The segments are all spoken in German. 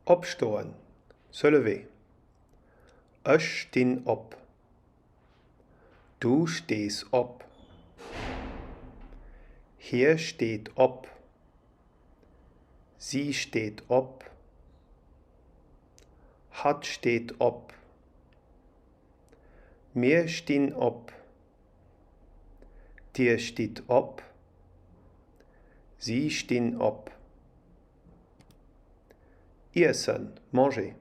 Opstoen, se lever. Ich steh op. Du stehst op. Hier steht op. Sie steht op. Hat steht op. Wir stehen op. Dir steht op. Sie stehen op. Essen, manger.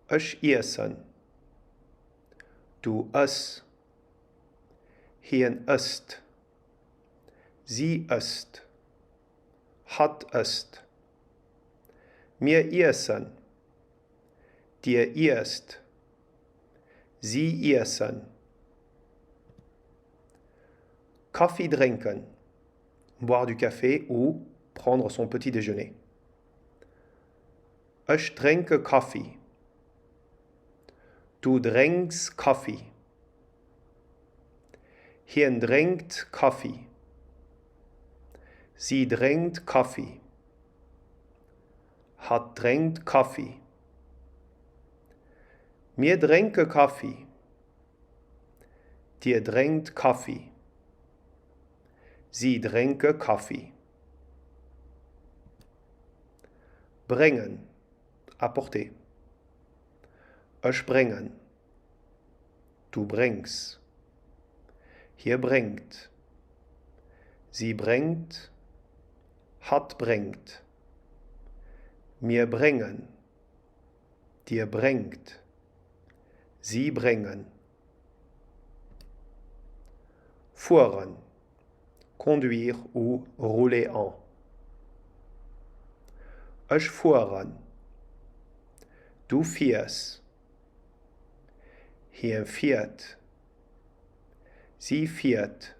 Ich essen. Du isst. Hien isst. Sie isst. Hat isst. Wir essen. Dir isst. Sie essen. Kaffee trinken. Boire du café ou prendre son petit déjeuner. Ich trinke Kaffee. Du trinkst Kaffee. Hien trinkt Kaffee. Sie trinkt Kaffee. Hat trinkt Kaffee. Wir trinken Kaffee. Dir trinkt Kaffee. Sie trinken Kaffee. Bringen. Apporter. Ich bringen. Du bringst. Hier bringt. Sie bringt. Hat bringt. Wir bringen. Dir bringt. Sie bringen. Fahren. Conduire ou rouler en. Ich fahren. Du fährst. Hier fährt. Sie fährt.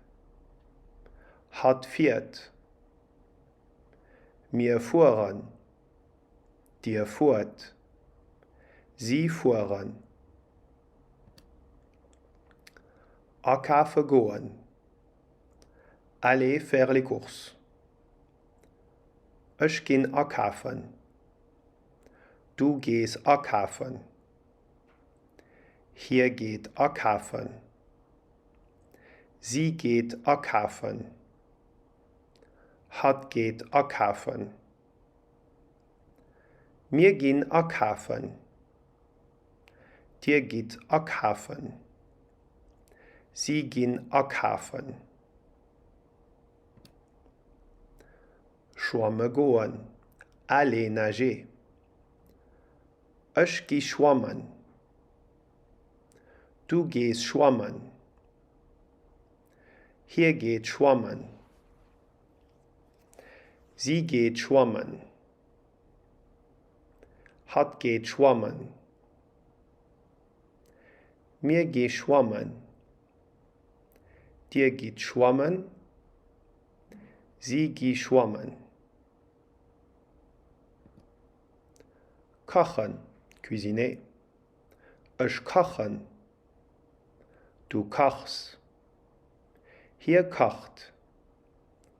Hat fährt. Wir fahren. Dir fährt. Sie fahren. Akaffe gehen. Aller faire les courses. Ich geh akaufen. Du gehst akaufen. Hier geht akaufen. Sie geht akaufen. Hat geht akaufen. Wir gehen akaufen. Dir geht akaufen. Sie gehen akaufen. Schwammen gehen. Aller nager. Ich geh schwammen. Du gehst schwammen. Hier geht schwammen. Sie geht schwammen. Hat geht schwammen. Mir geht schwammen. Dir geht schwammen. Sie geht schwammen. Kochen, cuisiner. Ich kochen. Du kochst. Hier kocht.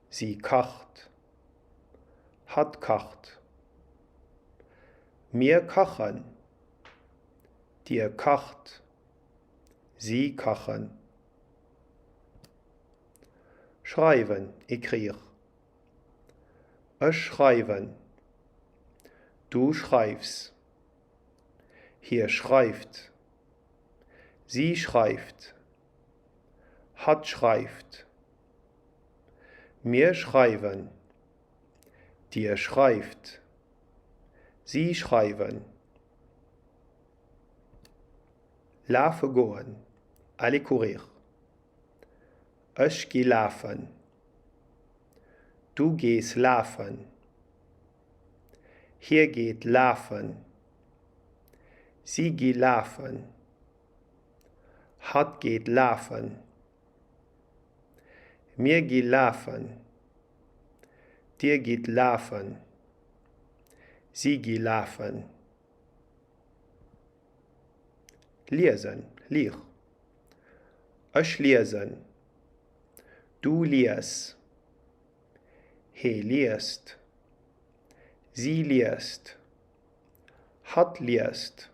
Sie kocht. Hat kocht. Wir kochen. Dir kocht. Sie kochen. Schreiben, écrire. Ich schreiben. Du schreibst. Hier schreibt. Sie schreibt. Hat schreibt. Wir schreiben. Dir schreibt. Sie schreiben. Laufen gehen. Aller courir. Ich geh laufen. Du gehst laufen. Hier geht laufen. Sie geht laufen. Hat geht laufen. Mir geht laufen. Dir geht laufen. Sie geht laufen. Lesen, lier. Ich lesen. Du liest. He liest. Sie liest. Hat liest.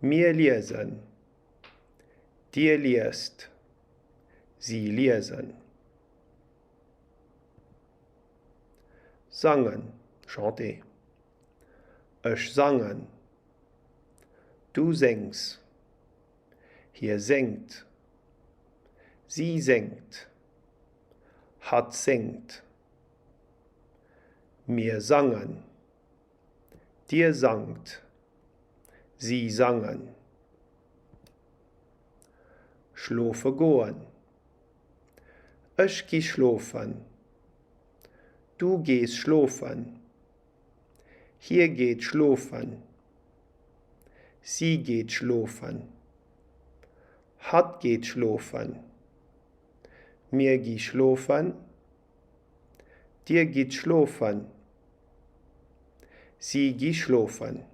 Wir lesen. Dir liest. Sie lesen. Sangen, chanter. Ich sangen. Du singst. Hier singt. Sie singt. Hat singt. Wir sangen. Dir sangt. Sie sangen. Schlafen gehen. Ich geh schlafen. Du gehst schlafen. Hier geht schlafen. Sie geht schlafen. Hat geht schlafen. Mir geht schlafen. Dir geht schlafen. Sie geht schlafen.